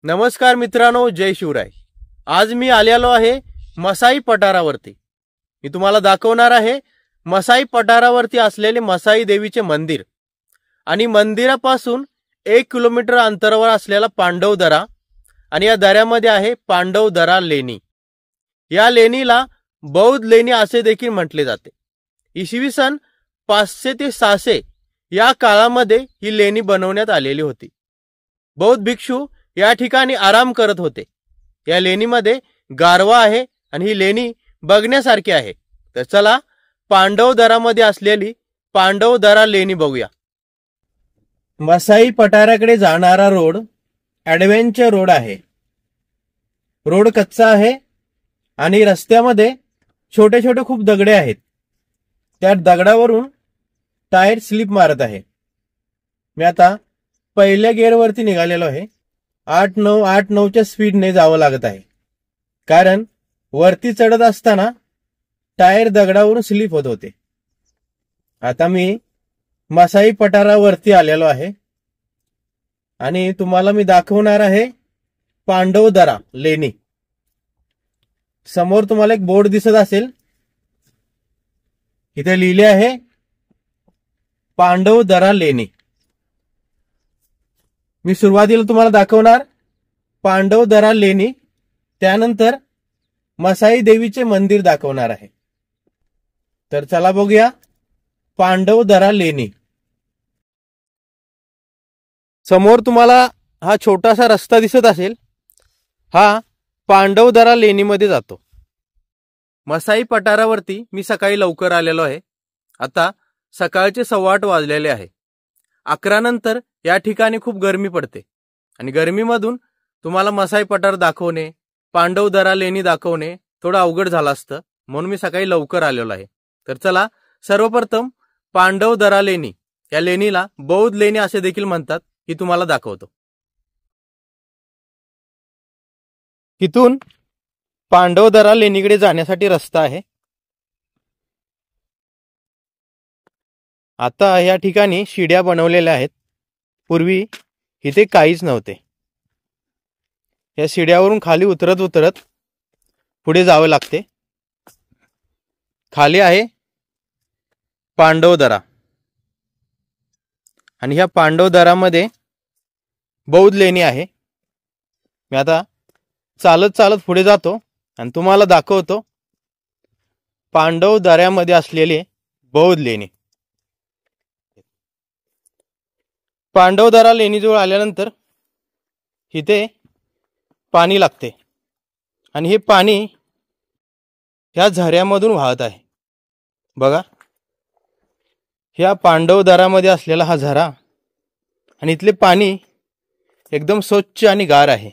नमस्कार मित्रांनो, जय शिवराय। आज मी आलेलो आहे मसाई पठारावरती। मी तुम्हाला दाखवणार आहे मसाई पठारावरती असलेले मसाई देवीचे मंदिर आणि मंदिरापासून 1 किलोमीटर अंतरावर असलेला पांडव दरा आणि या दऱ्यामध्ये आहे पांडव दरा लेणी। या लेणीला बौद्ध लेणी असे देखील म्हटले जाते। इसवी सन 500 ते 600 या काळामध्ये ही लेणी बनवण्यात आलेली होती। बौद्ध भिक्षू या ठिकाणी आराम करत होते। या लेणीमध्ये गारवा आहे आणि ही लेणी बघण्यासारखी आहे। तर चला पांडव दरामध्ये असलेली पांडव दरा लेणी बघूया। मसाई पठाराकडे जाणारा रोड ॲडव्हेंचर रोड आहे। रोड कच्चा आहे आणि रस्त्यामध्ये छोटे छोटे खूप दगडे आहेत। त्या दगडावरून टायर स्लिप मारत आहे। मी आता पहिल्या गिअरवरती निघालेलो आहे। 8-9 स्पीडने जावं लागत आहे, कारण वरती चढत असताना टायर दगडावरून स्लिप होत होते। आता मी मसाई पठारावरती आलेलो आहे आणि तुम्हाला मी दाखवणार आहे पांडव दरा लेणी। समोर तुम्हाला एक बोर्ड दिसत असेल, इथे लिहिले आहे पांडव दरा लेणी। मी सुरुवातीला तुम्हाला दाखवणार पांडव दरा लेणी, त्यानंतर मसाई देवीचे मंदिर दाखवणार आहे। तर चला बघूया पांडव दरा लेणी। समोर तुम्हाला हा छोटासा रस्ता दिसत असेल, हा पांडव दरा लेणीमध्ये जातो। मसाई पठारावरती मी सकाळी लवकर आलेलो आहे। आता सकाळचे 8:15 वाजलेले आहे। 11 नंतर या ठिकाणी खूप गरमी पडते आणि गरमीमधून तुम्हाला मसाई पठार दाखवणे, पांडव दरा लेणी दाखवणे थोडं अवघड झालं असतं, म्हणून मी सकाळी लवकर आलेलो आहे। तर चला सर्वप्रथम पांडव दरा लेणी, या लेणीला बौद्ध लेणी असे देखील म्हणतात, ही तुम्हाला दाखवतो। इथून पांडव दरा लेणीकडे जाण्यासाठी रस्ता आहे। आता या ठिकाणी शिड्या बनवलेल्या आहेत। पूर्वी इथे काहीच नव्हते। या शिड्यावरून खाली उतरत उतरत पुढे जावे लागते। खाली आहे पांडव दरा आणि ह्या पांडव दरामध्ये बौद्ध लेणी आहे। मी आता चालत चालत पुढे जातो आणि तुम्हाला दाखवतो पांडव दऱ्यामध्ये असलेले बौद्ध लेणी। पांडव दरा लेणीजवळ आल्यानंतर इथे पाणी लागते आणि हे पाणी ह्या झऱ्यामधून वाहत आहे। बघा, ह्या पांडव दरामध्ये असलेला हा झरा आणि इथले पाणी एकदम स्वच्छ आणि गार आहे।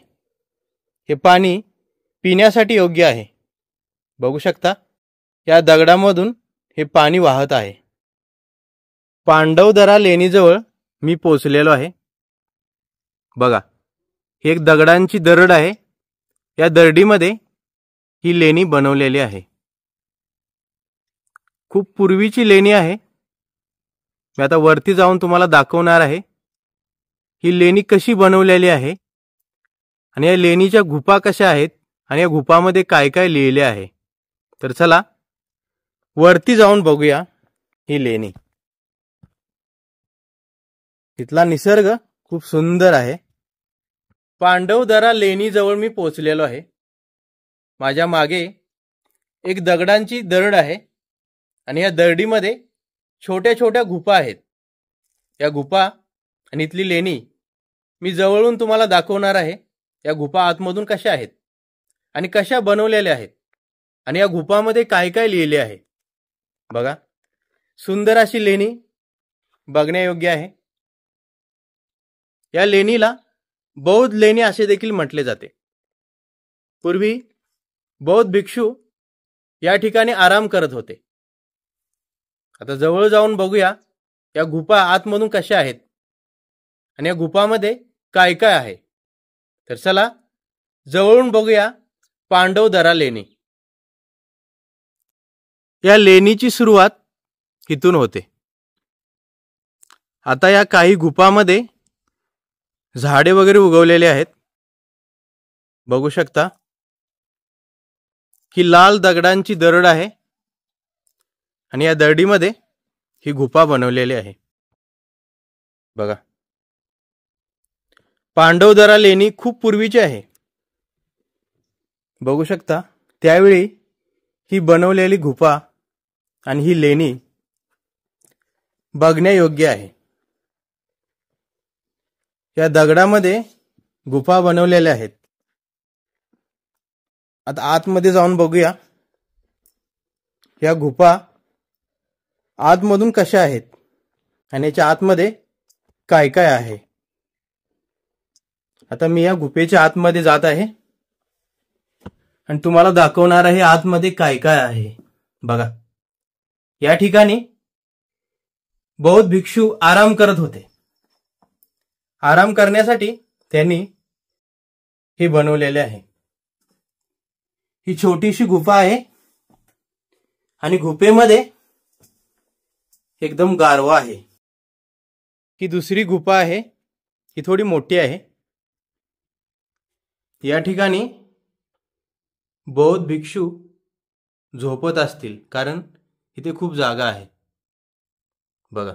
हे पाणी पिण्यासाठी योग्य आहे। बघू शकता, या दगडामधून हे पाणी वाहत आहे। पांडव दरा लेणीजवळ मी पोहोचलेलो आहे। बघा, ही एक दगडांची दरड आहे। या दरडीमध्ये ही लेणी बनवलेली आहे। खूप पूर्वीची लेणी आहे। मी आता वरती जाऊन तुम्हाला दाखवणार आहे ही लेणी कशी बनवलेली आहे आणि या लेणीच्या गुफा कशा आहेत आणि या गुफामध्ये काय काय लिहिले आहे। तर चला वरती जाऊन बघूया ही लेणी। इथला निसर्ग खूप सुंदर आहे। पांडव दरा लेणी जवळ मी पोहोचलेलो आहे। माझ्या मागे एक दगडांची दरड आहे आणि या दरडीमध्ये छोट्या छोट्या गुफा आहेत। या गुफा आणि इथली लेणी मी जवळून तुम्हाला दाखवणार आहे। या गुफा आतमधून कशा आहेत आणि कशा बनवलेल्या आहेत आणि या गुफामध्ये काय काय लिहिले आहे। बघा, सुंदर अशी लेणी बघण्यायोग्य आहे। या लेणीला बौद्ध लेणी असे देखील म्हटले जाते। पूर्वी बौद्ध भिक्षू या ठिकाणी आराम करत होते। आता जवळ जाऊन बघूया या गुफा आतमधून कशा आहेत आणि या गुफामध्ये काय काय आहे। तर चला जवळून बघूया पांडव दरा लेणी। या लेणीची सुरुवात इथून होते। आता या काही गुफामध्ये झाडे वगैरे उगवलेले आहेत बघू शकता की लाल दगडांची दरड आहे आणि या दरडीमध्ये ही गुफा बनवलेली आहे. बघा, पांडवदरा लेणी खूप पूर्वीची आहे. बघू शकता त्यावेळी ही बनवलेली गुफा आणि ही लेणी बघण्यायोग्य आहे. या दगडामध्ये गुफा बनवलेल्या आहेत. आता आतमध्ये जाऊन बघूया या गुफा आतमधून कशा आहेत आणि याच्या आतमध्ये काय काय आहे. आता मी या गुफेच्या आतमध्ये जात आहे आणि तुम्हाला दाखवणार आहे आतमध्ये काय काय आहे. बघा, या ठिकाणी बौद्ध भिक्षू आराम करत होते. आराम करण्यासाठी त्यांनी हे बनवलेले आहे. ही छोटीशी गुफा आहे आणि गुफेमध्ये एकदम गारवा आहे. ही दुसरी गुफा आहे, ही थोडी मोठी आहे. या ठिकाणी बौद्ध भिक्षू झोपत असतील कारण इथे खूप जागा आहे. बघा,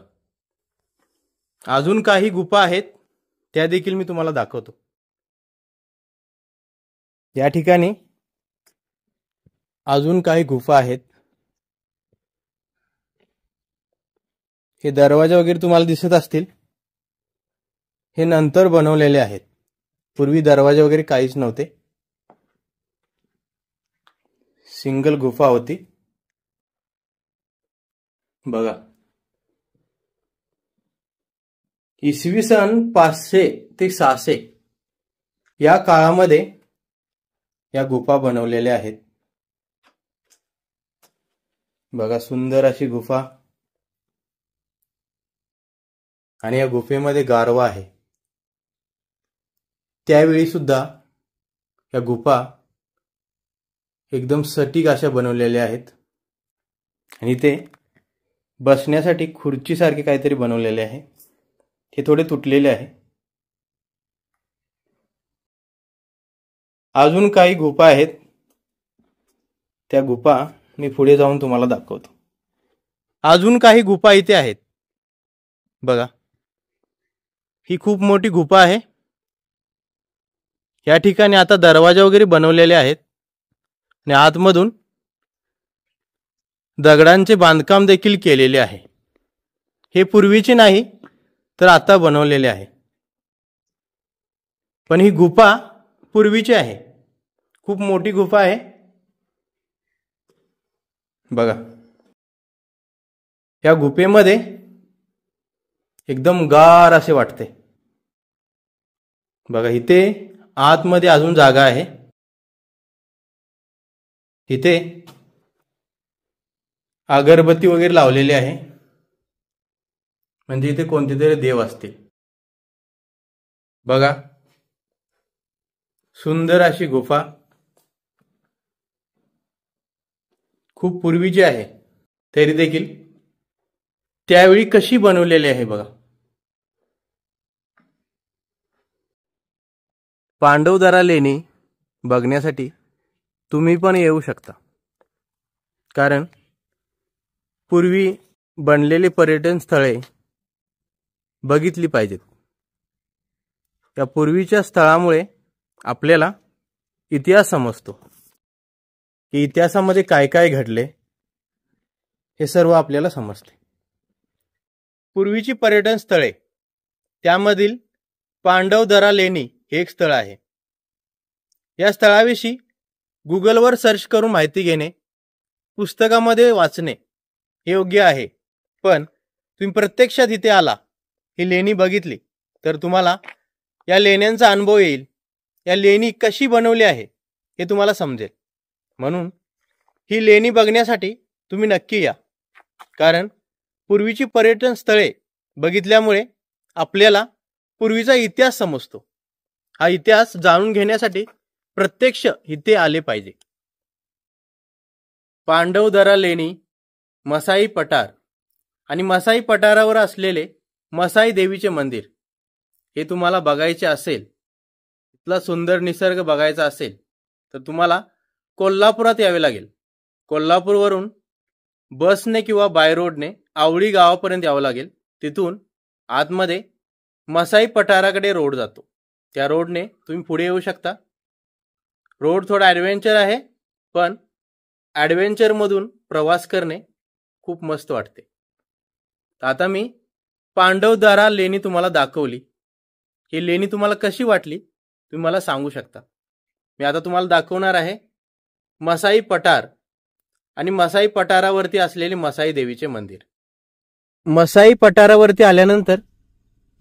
अजून काही गुफा आहेत त्या देखील मी तुम्हाला दाखवतो. या ठिकाणी अजून काही गुफा आहेत. हे दरवाजे वगैरे तुम्हाला दिसत असतील, हे नंतर बनवलेले आहेत. पूर्वी दरवाजे वगैरे काहीच नव्हते, सिंगल गुफा होती. बघा, इसवी सन 500 ते 600 या काळामध्ये या गुफा बनवलेल्या आहेत. बघा, सुंदर अशी गुफा आणि या गुफेमध्ये गारवा आहे. त्यावेळी सुद्धा या गुफा एकदम सटीक अशा बनवलेल्या आहेत आणि ते बसण्यासाठी खुर्चीसारखे काहीतरी बनवलेले आहे. हे थोडे तुटलेले आहे. अजून काही गुफा आहेत, त्या गुफा मी पुढे जाऊन तुम्हाला दाखवतो. अजून काही गुफा इथे आहेत. बघा, ही खूप मोठी गुफा आहे. या ठिकाणी आता दरवाजा वगैरे बनवलेले आहेत आणि आतमधून दगडांचे बांधकाम देखील केलेले आहे. हे पूर्वीचे नाही तर आता बनवलेले आहे, पण ही गुफा पूर्वीची आहे. खूप मोठी गुफा आहे. बघा, या गुफेमध्ये एकदम गार असे वाटते. बघा, इथे आतमध्ये अजून जागा आहे. इथे अगरबत्ती वगैरे लावलेली आहे, म्हणजे इथे कोणते तरी देव असतील. बघा, सुंदर अशी गुफा खूप पूर्वीची आहे, तरी देखील त्यावेळी कशी बनवलेली आहे. बघा, पांडवदरा लेणी बघण्यासाठी तुम्ही पण येऊ शकता, कारण पूर्वी बनलेले पर्यटन स्थळे बघितली पाहिजेत. या पूर्वीच्या स्थळामुळे आपल्याला इतिहास समजतो की इतिहासामध्ये काय काय घडले, हे सर्व आपल्याला समजते. पूर्वीची पर्यटन स्थळे, त्यामधील पांडवदरा लेणी हे एक स्थळ आहे. या स्थळाविषयी गुगलवर सर्च करून माहिती घेणे, पुस्तकामध्ये वाचणे हे योग्य आहे. पण तुम्ही प्रत्यक्षात इथे आला, ही लेणी बघितली, तर तुम्हाला या लेण्यांचा अनुभव येईल. या लेणी कशी बनवली आहे हे तुम्हाला समजेल. म्हणून ही लेणी बघण्यासाठी तुम्ही नक्की या, कारण पूर्वीची पर्यटन स्थळे बघितल्यामुळे आपल्याला पूर्वीचा इतिहास समजतो. हा इतिहास जाणून घेण्यासाठी प्रत्यक्ष इथे आले पाहिजे. पांडवदरा लेणी, मसाई पठार आणि मसाई पठारावर असलेले मसाई देवीचे मंदिर हे तुम्हाला बघायचे असेल इथला सुंदर निसर्ग बघायचा असेल तर तुम्हाला कोल्हापुरात यावे लागेल. कोल्हापूरवरून बसने किंवा बाय रोडने आवळी गावापर्यंत यावं लागेल. तिथून आतमध्ये मसाई पठाराकडे रोड जातो. त्या रोडने तुम्ही पुढे येऊ शकता. रोड थोडा ॲडव्हेंचर आहे, पण ॲडव्हेंचरमधून प्रवास करणे खूप मस्त वाटते. आता मी पांडवदारा लेणी तुम्हाला दाखवली. ही लेणी तुम्हाला कशी वाटली तुम्ही मला सांगू शकता. मी आता तुम्हाला दाखवणार आहे मसाई पठार आणि मसाई पठारावरती असलेले मसाई देवीचे मंदिर. मसाई पठारावरती आल्यानंतर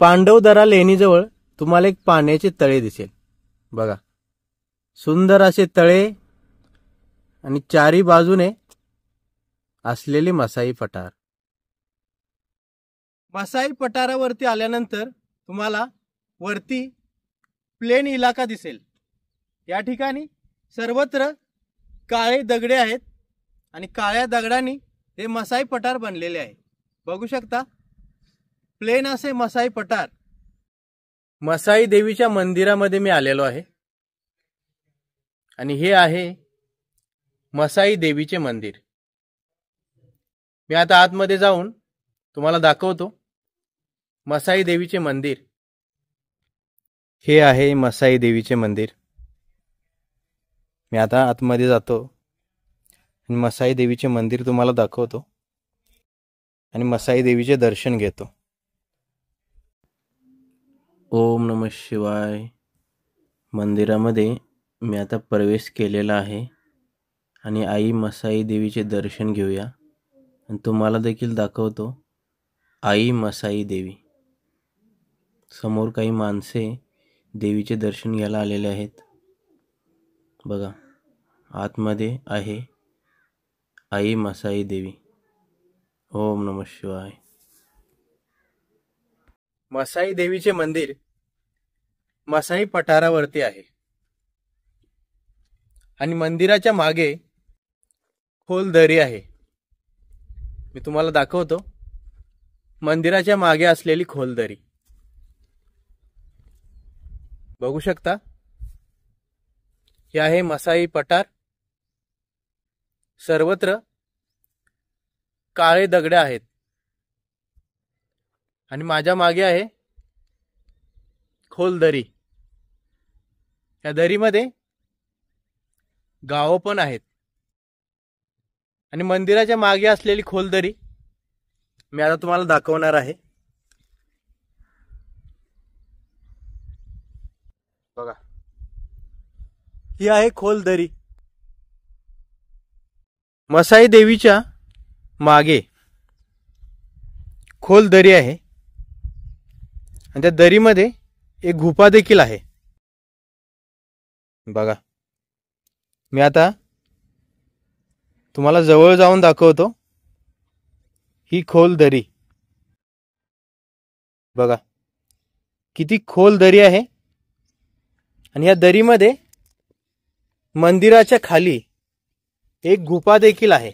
पांडवदारा लेणीजवळ तुम्हाला एक पाण्याचे तळे दिसेल. बघा, सुंदर असे तळे आणि चारी बाजूने असलेले मसाई पठार. मसाई पठारावरती आल्यानंतर तुम्हाला वरती प्लेन इलाका दिसेल. या ठिकाणी सर्वत्र काळे दगडे आहेत आणि काळ्या दगडांनी हे मसाई पठार बनलेले आहे. बघू शकता, प्लेन असे मसाई पठार. मसाई देवीच्या मंदिरामध्ये मी आलेलो आहे आणि हे आहे मसाई देवीचे मंदिर. मी आता आतमध्ये जाऊन तुम्हाला दाखवतो मसाई देवीचे मंदिर. हे आहे मसाई देवीचे मंदिर. मी आता आतमध्ये जातो आणि मसाई देवीचे मंदिर तुम्हाला दाखवतो आणि मसाई देवीचे दर्शन घेतो. ओम नमः शिवाय. मंदिरामध्ये मी आता प्रवेश केलेला आहे आणि आई मसाई देवीचे दर्शन घेऊया आणि तुम्हाला देखील दाखवतो आई मसाई देवी. समोर काही माणसे देवीचे दर्शन घ्यायला आलेले आहेत. बघा, आतमध्ये आहे आई मसाई देवी. ओम नमः शिवाय. मसाई देवीचे मंदिर मसाई पठारावरती आहे आणि मंदिराच्या मागे खोल दरी आहे. मी तुम्हाला दाखवतो मंदिराच्या मागे असलेली खोल दरी. बघू शकता, हे आहे मसाई पठार. सर्वत्र काळे दगड आहेत आणि माझ्या मागे आहे खोल दरी. या दरीमध्ये गावं पण आहेत आणि मंदिराच्या मागे असलेली खोल दरी मी आता तुम्हाला दाखवणार आहे. बघा, ही आहे खोल दरी. मसाई देवीच्या मागे खोल दरी आहे आणि त्या दरीमध्ये एक गुफा देखील आहे. बघा, मी आता तुम्हाला जवळ जाऊन दाखवतो ही खोल दरी. बघा, किती खोल दरी आहे आणि या दरीमध्ये मंदिराच्या खाली एक गुफा देखील आहे.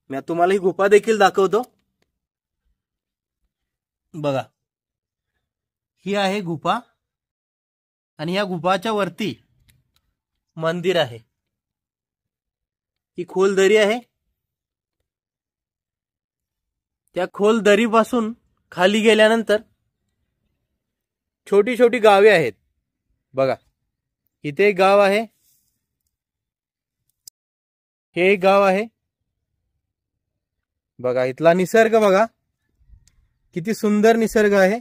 मी तुम्हाला ही गुफा देखील दाखवतो. बघा, ही आहे गुफा आणि या गुफाच्या वरती मंदिर आहे. ही खोल दरी आहे. त्या खोल दरीपासून खाली गेल्यानंतर छोटी छोटी गावे आहेत. बघा, इथे एक गाव आहे, हे एक गाव आहे. बघा, इथला निसर्ग बघा, किती सुंदर निसर्ग आहे.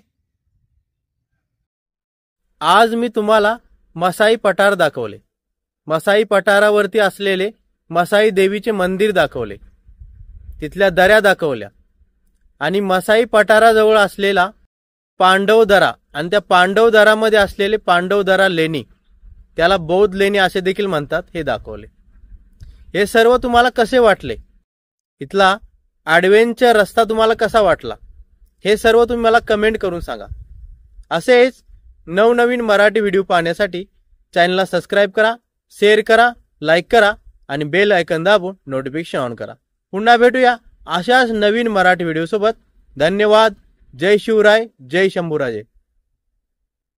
आज मी तुम्हाला मसाई पठार दाखवले. मसाई पठारावरती असलेले मसाई देवीचे मंदिर दाखवले, तिथल्या दऱ्या दाखवल्या आणि मसाई पठाराजवळ असलेला पांडवदरा आणि त्या पांडवदरामध्ये असलेले पांडवदरा लेणी, त्याला बौद्ध लेणी असे देखील म्हणतात, हे दाखवले. हे सर्व तुम्हाला कसे वाटले? इथला ॲडव्हेंचर रस्ता तुम्हाला कसा वाटला? हे सर्व तुम्ही मला कमेंट करून सांगा. असेच नवनवीन मराठी व्हिडिओ पाहण्यासाठी चॅनलला सबस्क्राईब करा, शेअर करा, लाईक करा आणि बेल आयकॉन दाबून नोटिफिकेशन ऑन करा. पुन्हा भेटूया अशाच नवीन मराठी व्हिडिओ सोबत. धन्यवाद. जय शिवराय, जय शंभूराजे.